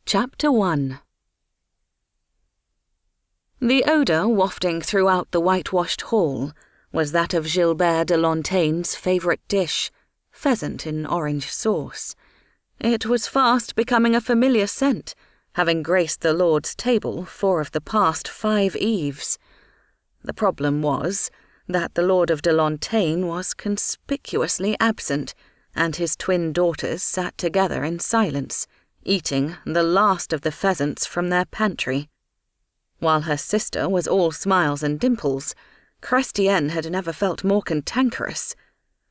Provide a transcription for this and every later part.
Chapter 1. The odour wafting throughout the whitewashed hall was that of Gilbert de Lontaine's favourite dish, pheasant in orange sauce. It was fast becoming a familiar scent, having graced the Lord's table 4 of the past 5 eves. The problem was that the Lord of de Lontaine was conspicuously absent, and his twin daughters sat together in silence, eating the last of the pheasants from their pantry. While her sister was all smiles and dimples, Chrestien had never felt more cantankerous.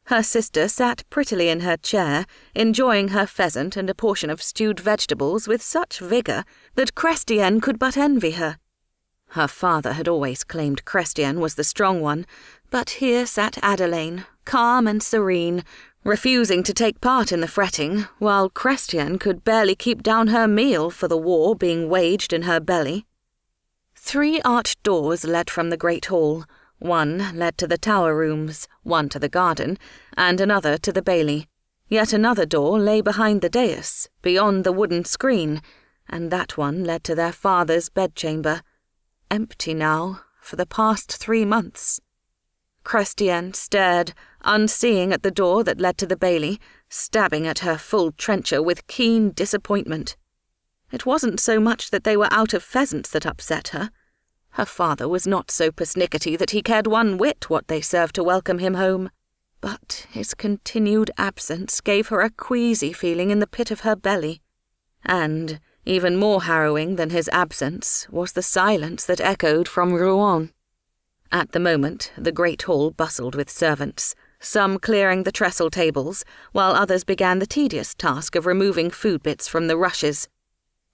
Her sister sat prettily in her chair, enjoying her pheasant and a portion of stewed vegetables with such vigour that Chrestien could but envy her. Her father had always claimed Chrestien was the strong one, but here sat Adeline, calm and serene, refusing to take part in the fretting, while Chrestien could barely keep down her meal for the war being waged in her belly. 3 arched doors led from the great hall. 1 led to the tower rooms, 1 to the garden, and another to the bailey. Yet another door lay behind the dais, beyond the wooden screen, and that one led to their father's bedchamber, empty now for the past 3 months. Chrestien stared, unseeing at the door that led to the bailey, stabbing at her full trencher with keen disappointment. It wasn't so much that they were out of pheasants that upset her. Her father was not so persnickety that he cared 1 whit what they served to welcome him home. But his continued absence gave her a queasy feeling in the pit of her belly. And, even more harrowing than his absence, was the silence that echoed from Rouen. At the moment, the great hall bustled with servants, some clearing the trestle tables, while others began the tedious task of removing food bits from the rushes.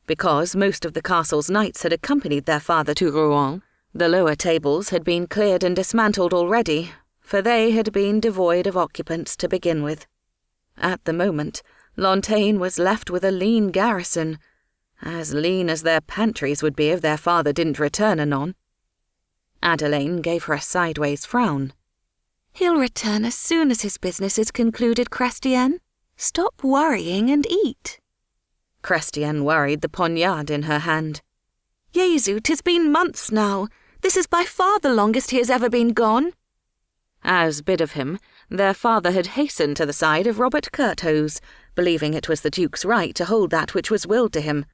Because most of the castle's knights had accompanied their father to Rouen, the lower tables had been cleared and dismantled already, for they had been devoid of occupants to begin with. At the moment, Lontaine was left with a lean garrison, as lean as their pantries would be if their father didn't return anon. Adeline gave her a sideways frown. "He'll return as soon as his business is concluded, Chrestien. Stop worrying and eat." Chrestien worried the poignard in her hand. "Jesu, 'tis been months now. This is by far the longest he has ever been gone." As bid of him, their father had hastened to the side of Robert Curthose, believing it was the Duke's right to hold that which was willed to him.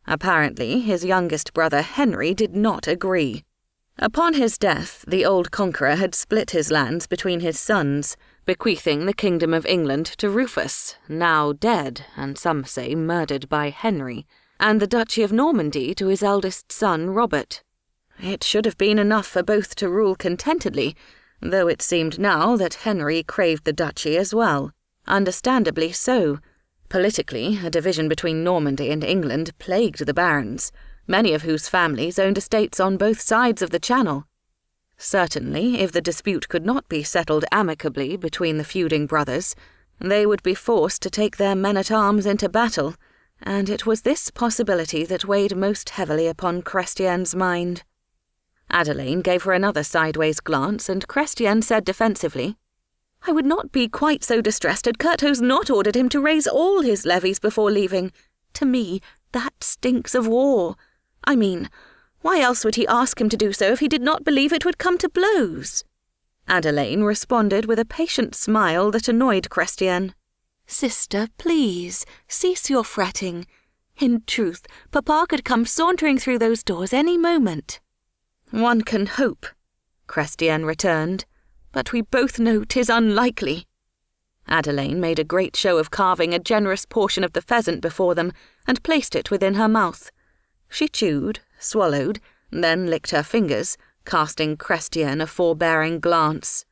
Apparently, his youngest brother Henry did not agree. Upon his death, the old conqueror had split his lands between his sons, bequeathing the kingdom of England to Rufus, now dead, and some say murdered by Henry, and the duchy of Normandy to his eldest son Robert. It should have been enough for both to rule contentedly, though it seemed now that Henry craved the duchy as well. Understandably so. Politically, a division between Normandy and England plagued the barons, many of whose families owned estates on both sides of the Channel. Certainly, if the dispute could not be settled amicably between the feuding brothers, they would be forced to take their men-at-arms into battle, and it was this possibility that weighed most heavily upon Chrestien's mind. Adeline gave her another sideways glance, and Chrestien said defensively, "I would not be quite so distressed had Curthose not ordered him to raise all his levies before leaving. To me, that stinks of war. I mean, why else would he ask him to do so if he did not believe it would come to blows?" Adeline responded with a patient smile that annoyed Chrestien. "Sister, please, cease your fretting. In truth, Papa could come sauntering through those doors any moment." "One can hope," Chrestien returned, "but we both know 'tis unlikely." Adeline made a great show of carving a generous portion of the pheasant before them, and placed it within her mouth. She chewed, swallowed, then licked her fingers, casting Chrestien a forbearing glance.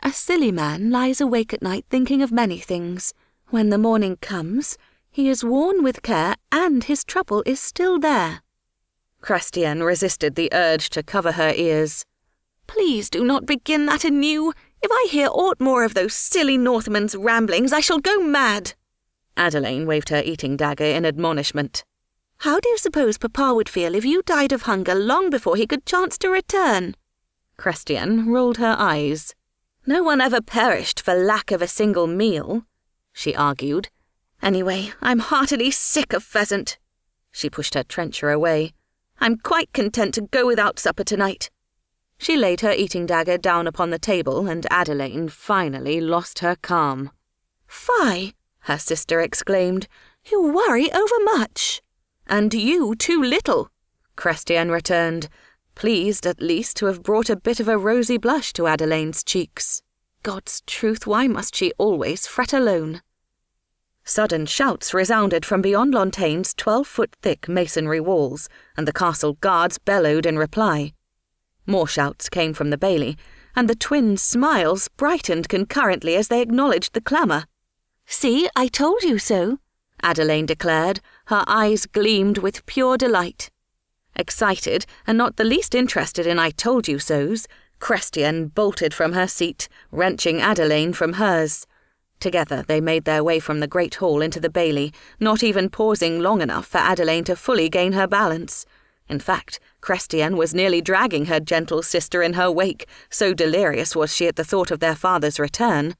"A silly man lies awake at night thinking of many things. When the morning comes, he is worn with care, and his trouble is still there." Chrestien resisted the urge to cover her ears. "Please do not begin that anew. If I hear aught more of those silly Northmen's ramblings, I shall go mad." Adeline waved her eating dagger in admonishment. "How do you suppose Papa would feel if you died of hunger long before he could chance to return?" Chrestien rolled her eyes. "No one ever perished for lack of a single meal," she argued. "Anyway, I'm heartily sick of pheasant." She pushed her trencher away. "I'm quite content to go without supper tonight." She laid her eating dagger down upon the table, and Adeline finally lost her calm. "Fie!" her sister exclaimed. "You worry overmuch." "And you too little," Chrestien returned, pleased at least to have brought a bit of a rosy blush to Adeline's cheeks. God's truth, why must she always fret alone? Sudden shouts resounded from beyond Lontaine's 12-foot-thick masonry walls, and the castle guards bellowed in reply. More shouts came from the bailey, and the twins' smiles brightened concurrently as they acknowledged the clamour. "See, I told you so," Adeline declared. Her eyes gleamed with pure delight. Excited, and not the least interested in "I told you so's," Chrestien bolted from her seat, wrenching Adeline from hers. Together they made their way from the great hall into the bailey, not even pausing long enough for Adeline to fully gain her balance. In fact, Chrestien was nearly dragging her gentle sister in her wake, so delirious was she at the thought of their father's return.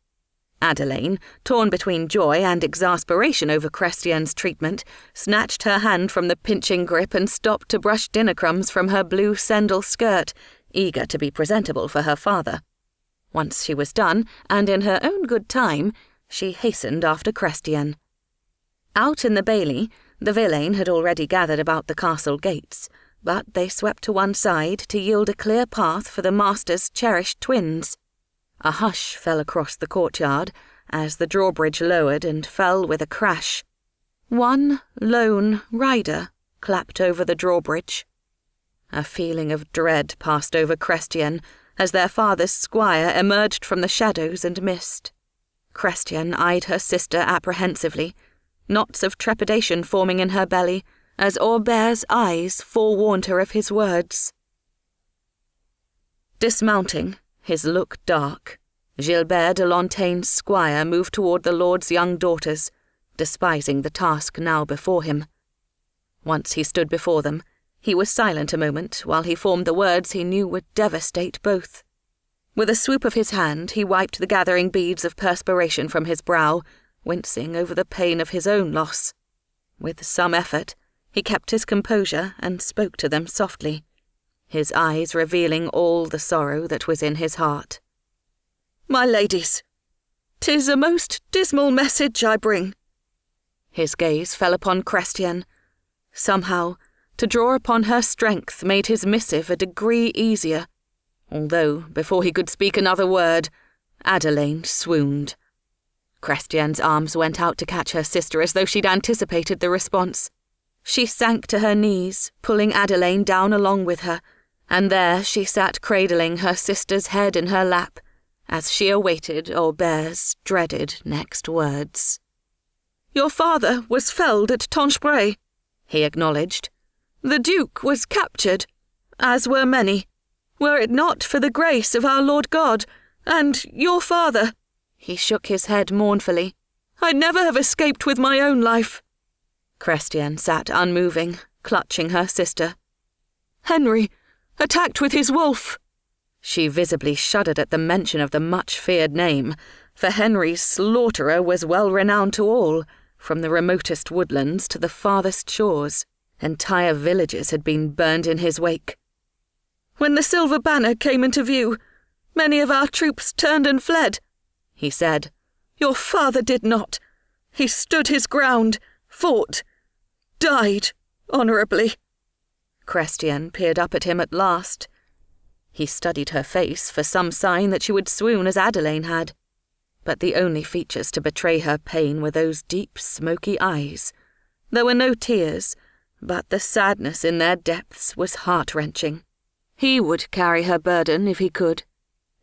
Adeline, torn between joy and exasperation over Chrestien's treatment, snatched her hand from the pinching grip and stopped to brush dinner crumbs from her blue sendal skirt, eager to be presentable for her father. Once she was done, and in her own good time, she hastened after Chrestien. Out in the bailey, the villein had already gathered about the castle gates, but they swept to one side to yield a clear path for the master's cherished twins. A hush fell across the courtyard as the drawbridge lowered and fell with a crash. One lone rider clapped over the drawbridge. A feeling of dread passed over Chrestien as their father's squire emerged from the shadows and mist. Chrestien eyed her sister apprehensively, knots of trepidation forming in her belly as Aubert's eyes forewarned her of his words. Dismounting, his look dark, Gilbert de Lontaine's squire moved toward the lord's young daughters, despising the task now before him. Once he stood before them, he was silent a moment while he formed the words he knew would devastate both. With a swoop of his hand, he wiped the gathering beads of perspiration from his brow, wincing over the pain of his own loss. With some effort, he kept his composure and spoke to them softly, his eyes revealing all the sorrow that was in his heart. "My ladies, 'tis a most dismal message I bring." His gaze fell upon Chrestien. Somehow, to draw upon her strength made his missive a degree easier, although, before he could speak another word, Adeline swooned. Chrestien's arms went out to catch her sister as though she'd anticipated the response. She sank to her knees, pulling Adeline down along with her, and there she sat cradling her sister's head in her lap, as she awaited Aubert's dreaded next words. "Your father was felled at Tonchebray," he acknowledged. "The Duke was captured, as were many. Were it not for the grace of our Lord God, and your father," he shook his head mournfully, "I'd never have escaped with my own life." Chrestien sat unmoving, clutching her sister. "Henry, attacked with his wolf." She visibly shuddered at the mention of the much-feared name, for Henry's slaughterer was well renowned to all, from the remotest woodlands to the farthest shores. Entire villages had been burned in his wake. "When the silver banner came into view, many of our troops turned and fled," he said. "Your father did not. He stood his ground, fought, died honourably." Chrestien peered up at him at last. He studied her face for some sign that she would swoon as Adeline had, but the only features to betray her pain were those deep, smoky eyes. There were no tears, but the sadness in their depths was heart-wrenching. He would carry her burden if he could.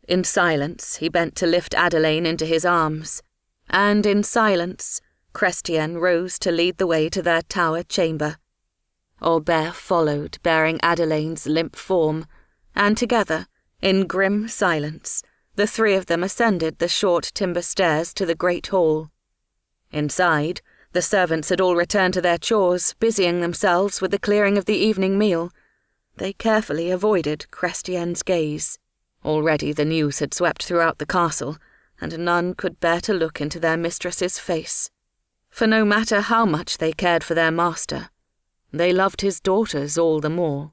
In silence, he bent to lift Adeline into his arms, and in silence, Chrestien rose to lead the way to their tower chamber. Aubert followed, bearing Adeline's limp form, and together, in grim silence, the three of them ascended the short timber stairs to the great hall. Inside, the servants had all returned to their chores, busying themselves with the clearing of the evening meal. They carefully avoided Chrestien's gaze. Already the news had swept throughout the castle, and none could bear to look into their mistress's face. For no matter how much they cared for their master, they loved his daughters all the more.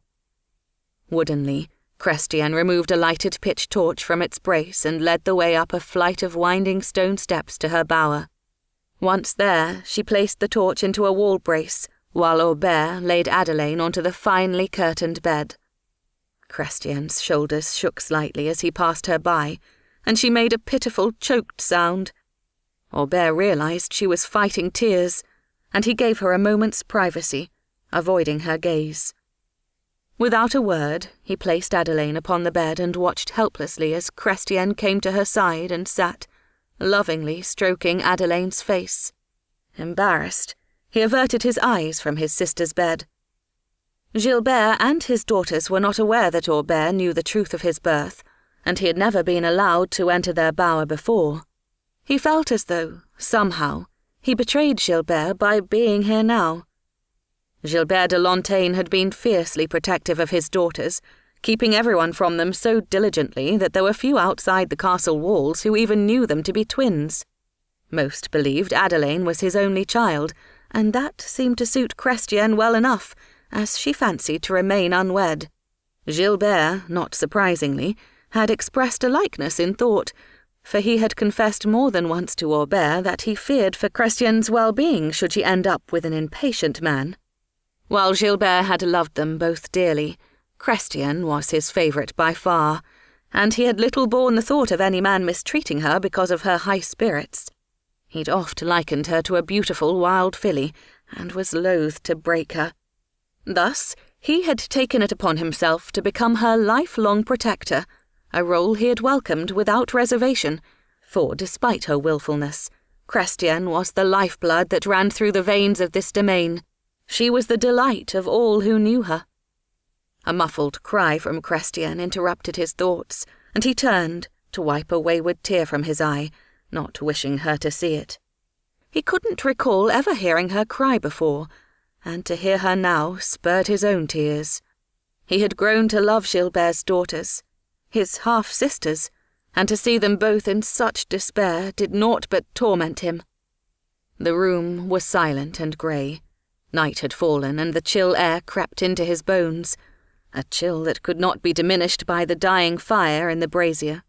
Woodenly, Chrestien removed a lighted pitch torch from its brace and led the way up a flight of winding stone steps to her bower. Once there, she placed the torch into a wall brace, while Heber laid Adelaine onto the finely curtained bed. Chrestien's shoulders shook slightly as he passed her by, and she made a pitiful, choked sound. Heber realized she was fighting tears, and he gave her a moment's privacy, avoiding her gaze. Without a word, he placed Adelaine upon the bed and watched helplessly as Chrestien came to her side and sat, lovingly stroking Adelaine's face. Embarrassed, he averted his eyes from his sister's bed. Gilbert and his daughters were not aware that Heber knew the truth of his birth, and he had never been allowed to enter their bower before. He felt as though, somehow, he betrayed Gilbert by being here now. Gilbert de Lontaine had been fiercely protective of his daughters, keeping everyone from them so diligently that there were few outside the castle walls who even knew them to be twins. Most believed Adelaine was his only child, and that seemed to suit Chrestien well enough, as she fancied to remain unwed. Gilbert, not surprisingly, had expressed a likeness in thought, for he had confessed more than once to Heber that he feared for Chrestien's well-being should she end up with an impatient man. While Gilbert had loved them both dearly, Chrestien was his favourite by far, and he had little borne the thought of any man mistreating her because of her high spirits. He'd oft likened her to a beautiful wild filly, and was loath to break her. Thus, he had taken it upon himself to become her lifelong protector, a role he had welcomed without reservation, for despite her wilfulness, Chrestien was the lifeblood that ran through the veins of this domain. She was the delight of all who knew her. A muffled cry from Chrestien interrupted his thoughts, and he turned to wipe a wayward tear from his eye, not wishing her to see it. He couldn't recall ever hearing her cry before, and to hear her now spurred his own tears. He had grown to love Gilbert's daughters, his half-sisters, and to see them both in such despair did naught but torment him. The room was silent and grey. Night had fallen, and the chill air crept into his bones, a chill that could not be diminished by the dying fire in the brazier.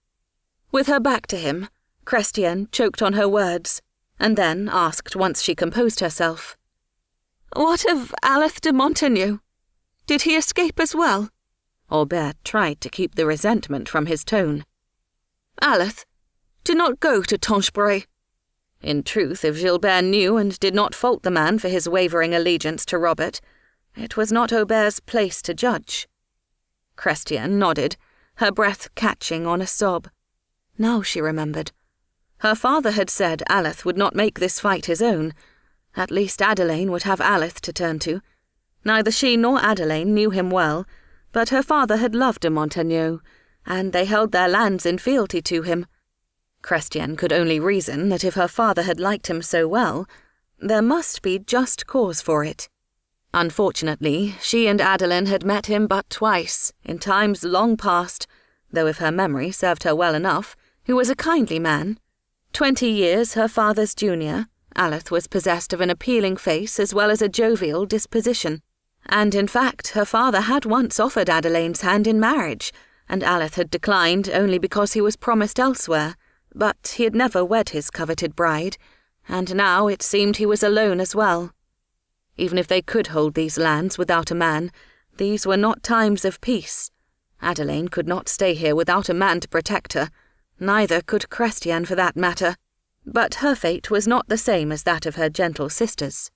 With her back to him, Chrestien choked on her words, and then asked once she composed herself, "What of Aleth de Montagne? Did he escape as well?" Heber tried to keep the resentment from his tone. "Aleth did not go to Tinchebray." In truth, if Gilbert knew and did not fault the man for his wavering allegiance to Robert, it was not Heber's place to judge. Chrestien nodded, her breath catching on a sob. Now she remembered. Her father had said Aleth would not make this fight his own. At least Adelaine would have Aleth to turn to. Neither she nor Adelaine knew him well, but her father had loved de Montagne, and they held their lands in fealty to him. Chrestien could only reason that if her father had liked him so well, there must be just cause for it. Unfortunately, she and Adelaine had met him but twice, in times long past, though if her memory served her well enough, he was a kindly man. 20 years her father's junior, Aleth was possessed of an appealing face as well as a jovial disposition, and in fact her father had once offered Adelaine's hand in marriage, and Aleth had declined only because he was promised elsewhere. But he had never wed his coveted bride, and now it seemed he was alone as well. Even if they could hold these lands without a man, these were not times of peace. Adelaine could not stay here without a man to protect her, neither could Chrestien for that matter, but her fate was not the same as that of her gentle sisters.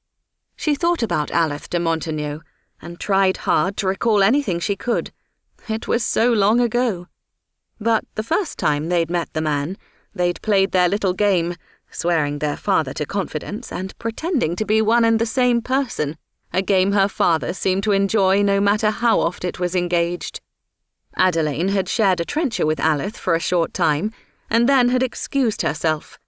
She thought about Aleth de Montagne, and tried hard to recall anything she could. It was so long ago. But the first time they'd met the man, they'd played their little game, swearing their father to confidence and pretending to be one and the same person, a game her father seemed to enjoy no matter how oft it was engaged. Adelaine had shared a trencher with Aleth for a short time, and then had excused herself.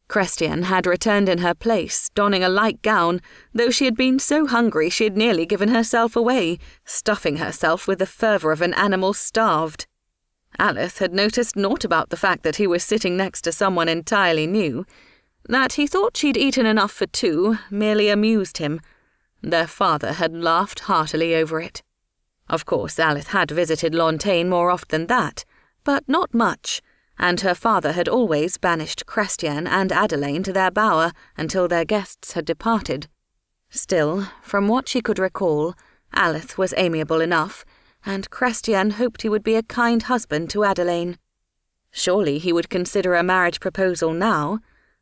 Chrestien had returned in her place, donning a light gown, though she had been so hungry she had nearly given herself away, stuffing herself with the fervour of an animal starved. Aleth had noticed naught about the fact that he was sitting next to someone entirely new. That he thought she'd eaten enough for two merely amused him. Their father had laughed heartily over it. Of course, Alith had visited Lontaine more often than that, but not much, and her father had always banished Chrestien and Adelaine to their bower until their guests had departed. Still, from what she could recall, Alith was amiable enough, and Chrestien hoped he would be a kind husband to Adelaine. Surely he would consider a marriage proposal now.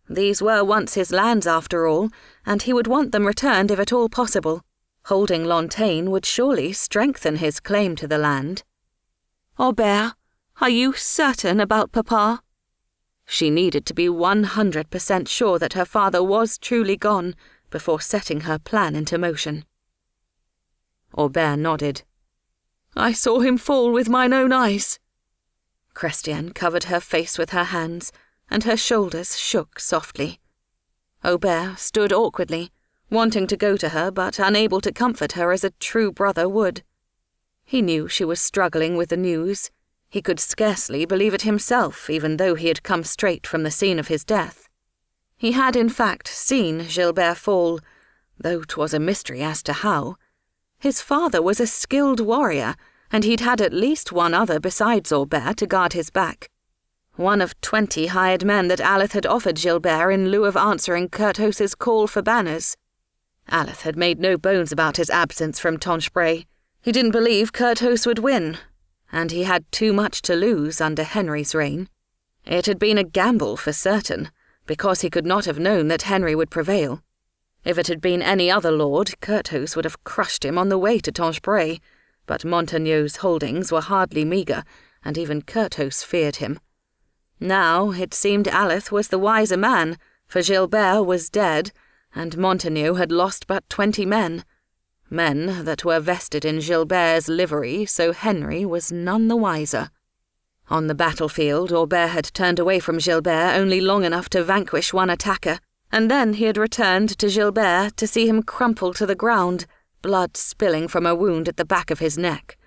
These were once his lands after all, and he would want them returned if at all possible. Holding Lontaine would surely strengthen his claim to the land. "Aubert, are you certain about Papa?" She needed to be 100% sure that her father was truly gone before setting her plan into motion. Aubert nodded. "I saw him fall with mine own eyes." Chrestien covered her face with her hands, and her shoulders shook softly. Aubert stood awkwardly, wanting to go to her but unable to comfort her as a true brother would. He knew she was struggling with the news. He could scarcely believe it himself, even though he had come straight from the scene of his death. He had in fact seen Gilbert fall, though 'twas a mystery as to how. His father was a skilled warrior, and he'd had at least one other besides Aubert to guard his back. One of 20 hired men that Alith had offered Gilbert in lieu of answering Curthos's call for banners. Alith had made no bones about his absence from Tonchebray. He didn't believe Curthos would win, and he had too much to lose under Henry's reign. It had been a gamble for certain, because he could not have known that Henry would prevail. If it had been any other lord, Curthos would have crushed him on the way to Tonchebray, but Montagneux's holdings were hardly meagre, and even Curthos feared him. Now it seemed Alith was the wiser man, for Gilbert was dead, and Montagneux had lost but 20 men that were vested in Gilbert's livery, so Henry was none the wiser. On the battlefield, Aubert had turned away from Gilbert only long enough to vanquish one attacker, and then he had returned to Gilbert to see him crumple to the ground, blood spilling from a wound at the back of his neck.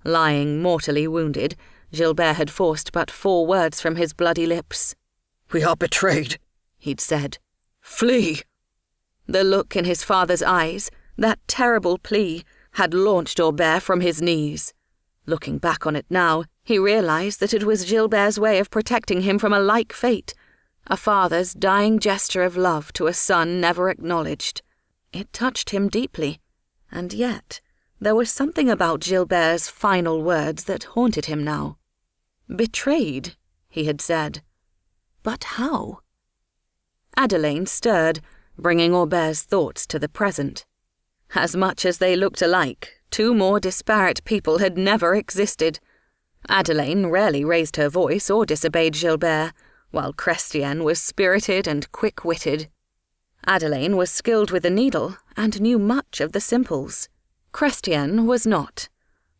Lying mortally wounded, Gilbert had forced but 4 words from his bloody lips. "We are betrayed," he'd said. "Flee!" The look in his father's eyes, that terrible plea, had launched Aubert from his knees. Looking back on it now, he realized that it was Gilbert's way of protecting him from a like fate, a father's dying gesture of love to a son never acknowledged. It touched him deeply, and yet there was something about Gilbert's final words that haunted him now. "Betrayed," he had said. But how? Adelaine stirred, bringing Aubert's thoughts to the present. As much as they looked alike, 2 more disparate people had never existed. Adelaine rarely raised her voice or disobeyed Gilbert, while Chrestien was spirited and quick-witted. Adelaine was skilled with the needle and knew much of the simples. Chrestien was not.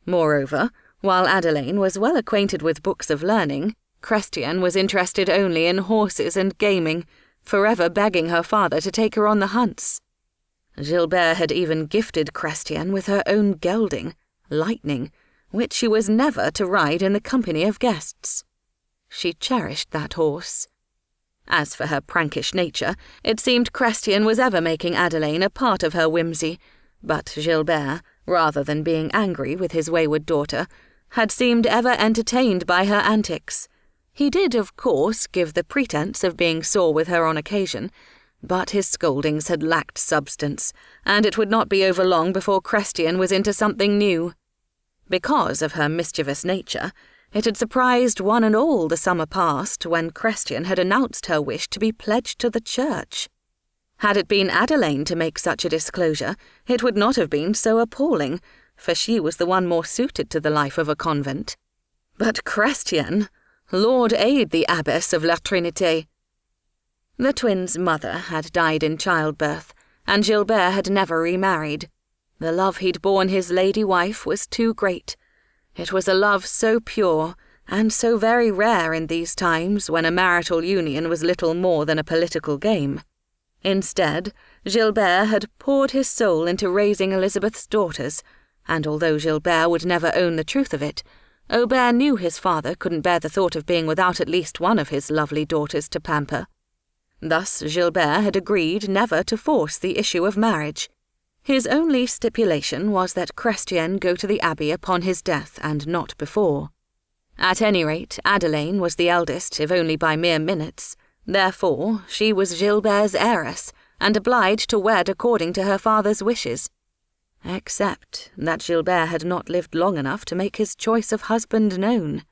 Moreover, while Adelaine was well acquainted with books of learning, Chrestien was interested only in horses and gaming, forever begging her father to take her on the hunts. Gilbert had even gifted Chrestien with her own gelding, Lightning, which she was never to ride in the company of guests. She cherished that horse. As for her prankish nature, it seemed Chrestien was ever making Adelaine a part of her whimsy, but Gilbert, rather than being angry with his wayward daughter, had seemed ever entertained by her antics. He did, of course, give the pretence of being sore with her on occasion, but his scoldings had lacked substance, and it would not be over long before Chrestien was into something new. Because of her mischievous nature, it had surprised one and all the summer past when Chrestien had announced her wish to be pledged to the church. Had it been Adelaine to make such a disclosure, it would not have been so appalling, for she was the one more suited to the life of a convent. But Chrestien, Lord aid the abbess of La Trinité. The twins' mother had died in childbirth, and Gilbert had never remarried. The love he'd borne his lady wife was too great. It was a love so pure, and so very rare in these times when a marital union was little more than a political game. Instead, Gilbert had poured his soul into raising Elizabeth's daughters, and although Gilbert would never own the truth of it, Aubert knew his father couldn't bear the thought of being without at least one of his lovely daughters to pamper. Thus Gilbert had agreed never to force the issue of marriage. His only stipulation was that Chrestien go to the abbey upon his death and not before. At any rate, Adelaine was the eldest, if only by mere minutes. Therefore, she was Gilbert's heiress, and obliged to wed according to her father's wishes. Except that Gilbert had not lived long enough to make his choice of husband known.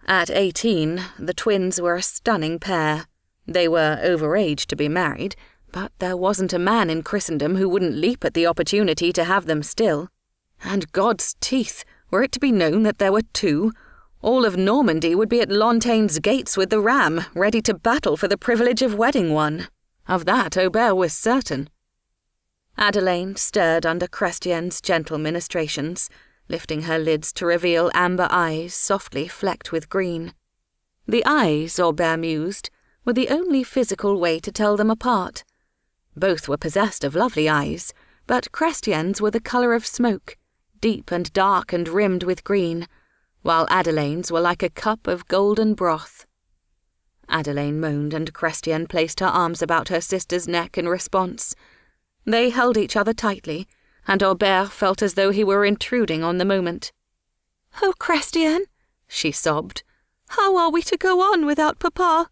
At 18, the twins were a stunning pair. They were overage to be married, but there wasn't a man in Christendom who wouldn't leap at the opportunity to have them still. And God's teeth, were it to be known that there were two, all of Normandy would be at Lontaine's gates with the ram, ready to battle for the privilege of wedding one. Of that Heber was certain. Adelaine stirred under Chrestien's gentle ministrations, lifting her lids to reveal amber eyes softly flecked with green. The eyes, Heber mused, were the only physical way to tell them apart. Both were possessed of lovely eyes, but Chrestien's were the colour of smoke, deep and dark and rimmed with green, while Adelaine's were like a cup of golden broth. Adelaine moaned, and Chrestien placed her arms about her sister's neck in response. They held each other tightly, and Heber felt as though he were intruding on the moment. "Oh, Chrestien," she sobbed, "how are we to go on without Papa?"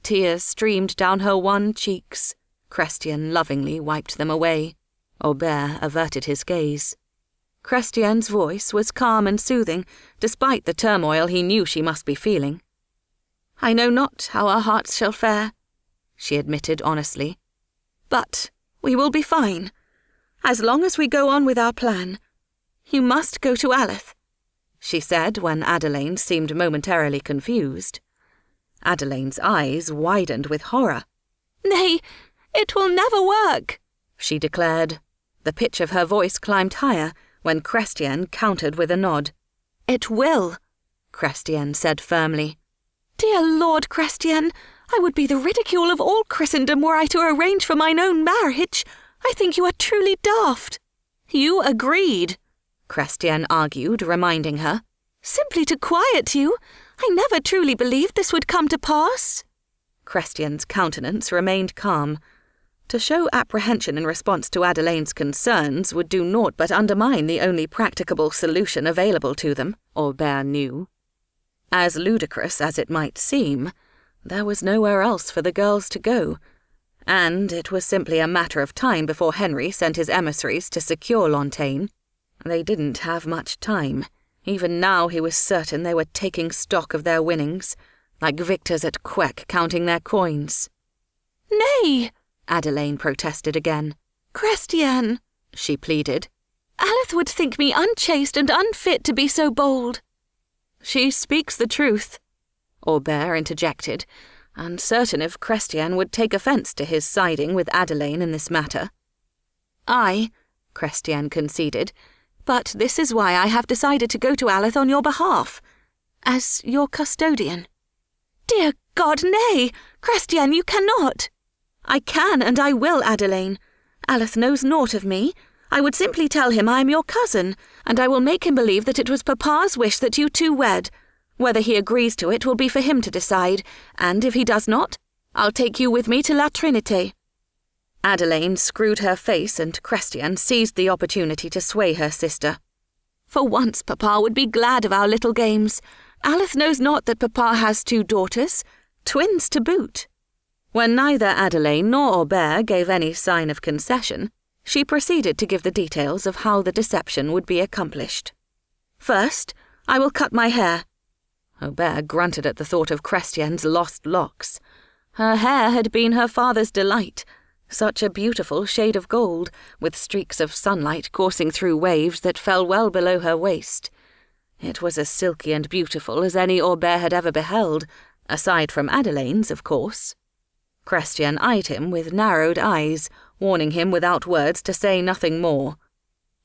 Tears streamed down her wan cheeks. Chrestien lovingly wiped them away. Heber averted his gaze. Chrestien's voice was calm and soothing, despite the turmoil he knew she must be feeling. "I know not how our hearts shall fare," she admitted honestly. "But we will be fine, as long as we go on with our plan. You must go to Alyth," she said when Adelaine seemed momentarily confused. Adelaine's eyes widened with horror. "Nay, it will never work," she declared. The pitch of her voice climbed higher when Chrestien countered with a nod. "It will," Chrestien said firmly. "Dear Lord Chrestien, I would be the ridicule of all Christendom were I to arrange for mine own marriage. I think you are truly daft." "You agreed," Chrestien argued, reminding her. "Simply to quiet you. I never truly believed this would come to pass." Chrestien's countenance remained calm. To show apprehension in response to Adelaine's concerns would do naught but undermine the only practicable solution available to them, Heber knew. As ludicrous as it might seem, there was nowhere else for the girls to go, and it was simply a matter of time before Henry sent his emissaries to secure Lontaine. They didn't have much time. Even now he was certain they were taking stock of their winnings, like victors at queck counting their coins. "Nay," Adelaine protested again. "Chrestien," she pleaded. "Alyth would think me unchaste and unfit to be so bold." "She speaks the truth," Heber interjected, uncertain if Chrestien would take offence to his siding with Adelaine in this matter. "Aye," Chrestien conceded, "but this is why I have decided to go to Alyth on your behalf, as your custodian." "Dear God, nay! Chrestien, you cannot!" "I can and I will, Adelaine. Alyth knows naught of me. I would simply tell him I am your cousin, and I will make him believe that it was Papa's wish that you two wed. Whether he agrees to it will be for him to decide, and if he does not, I'll take you with me to La Trinité." Adelaine screwed her face, and Chrestien seized the opportunity to sway her sister. "For once Papa would be glad of our little games. Alyth knows not that Papa has 2 daughters, twins to boot." When neither Adelaine nor Heber gave any sign of concession, she proceeded to give the details of how the deception would be accomplished. "First, I will cut my hair." Heber grunted at the thought of Chrestien's lost locks. Her hair had been her father's delight, such a beautiful shade of gold, with streaks of sunlight coursing through waves that fell well below her waist. It was as silky and beautiful as any Heber had ever beheld, aside from Adelaine's, of course. Chrestien eyed him with narrowed eyes, warning him without words to say nothing more.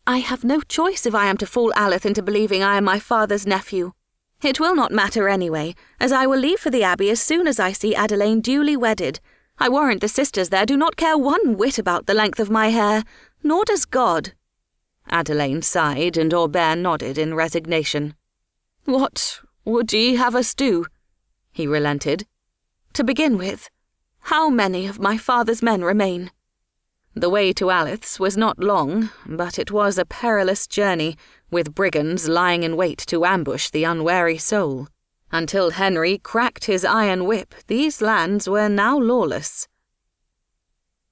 "I have no choice if I am to fool Alyth into believing I am my father's nephew. It will not matter anyway, as I will leave for the Abbey as soon as I see Adelaine duly wedded. I warrant the sisters there do not care one whit about the length of my hair, nor does God." Adelaine sighed, and Heber nodded in resignation. "What would ye have us do?" he relented. "To begin with, how many of my father's men remain?" The way to Aleth's was not long, but it was a perilous journey, with brigands lying in wait to ambush the unwary soul. Until Henry cracked his iron whip, these lands were now lawless.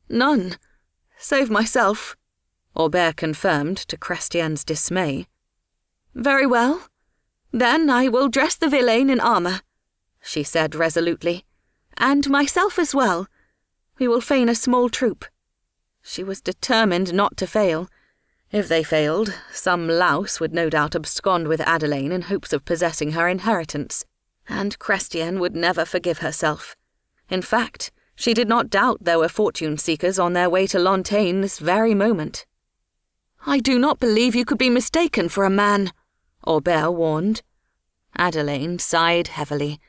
"None, save myself," Heber confirmed to Chrestien's dismay. "Very well. Then I will dress the villain in armour," she said resolutely, "and myself as well. We will feign a small troop." She was determined not to fail. If they failed, some louse would no doubt abscond with Adelaine in hopes of possessing her inheritance, and Chrestien would never forgive herself. In fact, she did not doubt there were fortune-seekers on their way to Lontaine this very moment. "I do not believe you could be mistaken for a man," Heber warned. Adelaine sighed heavily,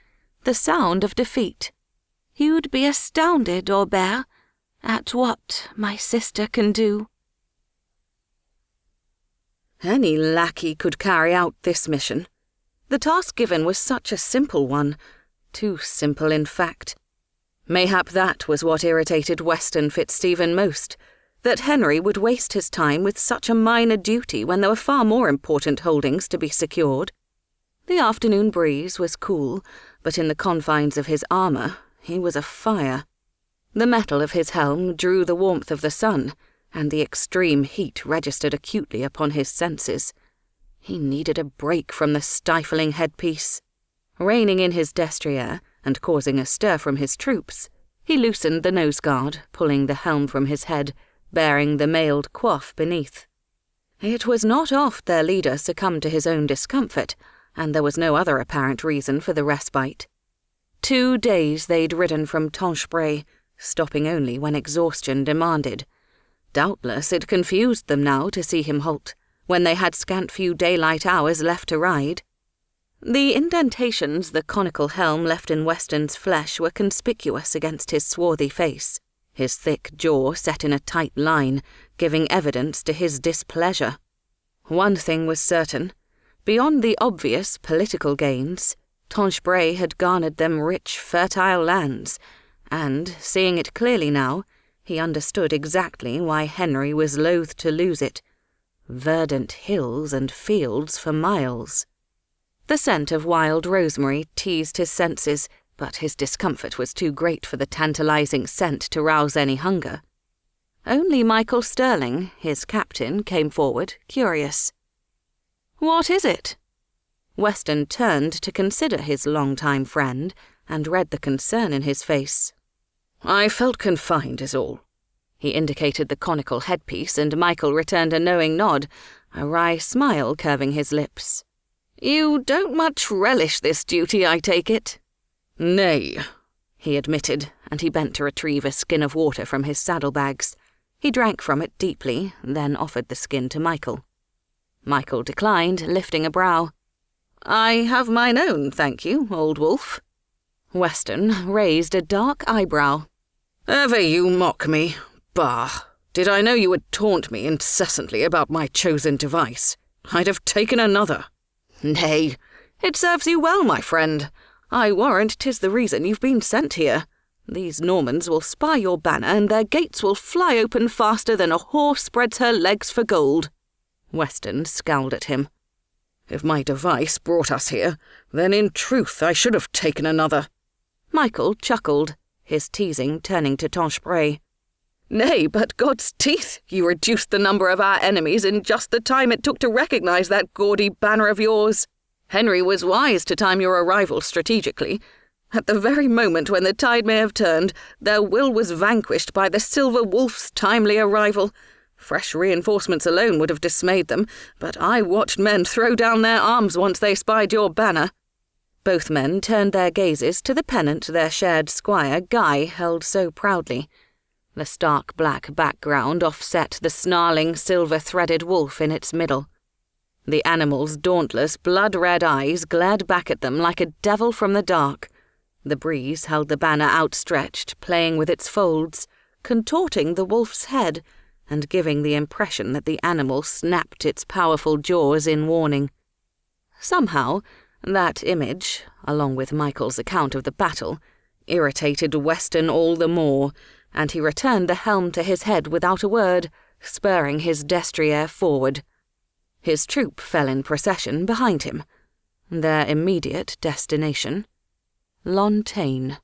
the sound of defeat. "You'd be astounded, Heber, at what my sister can do." Any lackey could carry out this mission. The task given was such a simple one, too simple in fact. Mayhap that was what irritated Weston Fitzstephen most, that Henry would waste his time with such a minor duty when there were far more important holdings to be secured. The afternoon breeze was cool, but in the confines of his armour he was afire. The metal of his helm drew the warmth of the sun, and the extreme heat registered acutely upon his senses. He needed a break from the stifling headpiece. Reining in his destrier, and causing a stir from his troops, he loosened the nose-guard, pulling the helm from his head, bearing the mailed coif beneath. It was not oft their leader succumbed to his own discomfort, and there was no other apparent reason for the respite. 2 days they'd ridden from Tinchebray, stopping only when exhaustion demanded. Doubtless it confused them now to see him halt, when they had scant few daylight hours left to ride. The indentations the conical helm left in Weston's flesh were conspicuous against his swarthy face, his thick jaw set in a tight line, giving evidence to his displeasure. One thing was certain. Beyond the obvious political gains, Tinchebray had garnered them rich, fertile lands, and, seeing it clearly now, he understood exactly why Henry was loath to lose it. Verdant hills and fields for miles. The scent of wild rosemary teased his senses, but his discomfort was too great for the tantalizing scent to rouse any hunger. Only Michael Stirling, his captain, came forward, curious. "What is it?" Weston turned to consider his long-time friend, and read the concern in his face. "I felt confined is all." He indicated the conical headpiece, and Michael returned a knowing nod, a wry smile curving his lips. "You don't much relish this duty, I take it?" "Nay," he admitted, and he bent to retrieve a skin of water from his saddlebags. He drank from it deeply, then offered the skin to Michael. Michael declined, lifting a brow. "I have mine own, thank you, old wolf." Weston raised a dark eyebrow. "Ever you mock me? Bah! Did I know you would taunt me incessantly about my chosen device, I'd have taken another." "Nay, it serves you well, my friend. I warrant 'tis the reason you've been sent here. These Normans will spy your banner, and their gates will fly open faster than a horse spreads her legs for gold." Weston scowled at him. "If my device brought us here, then in truth I should have taken another." Michael chuckled, his teasing turning to Tinchebray. "Nay, but God's teeth, you reduced the number of our enemies in just the time it took to recognize that gaudy banner of yours. Henry was wise to time your arrival strategically. At the very moment when the tide may have turned, their will was vanquished by the Silver Wolf's timely arrival. Fresh reinforcements alone would have dismayed them, but I watched men throw down their arms once they spied your banner." Both men turned their gazes to the pennant their shared squire Guy held so proudly. The stark black background offset the snarling silver-threaded wolf in its middle. The animal's dauntless, blood-red eyes glared back at them like a devil from the dark. The breeze held the banner outstretched, playing with its folds, contorting the wolf's head, and giving the impression that the animal snapped its powerful jaws in warning. Somehow, that image, along with Michael's account of the battle, irritated Weston all the more, and he returned the helm to his head without a word, spurring his destrier forward. His troop fell in procession behind him, their immediate destination, Lontaine.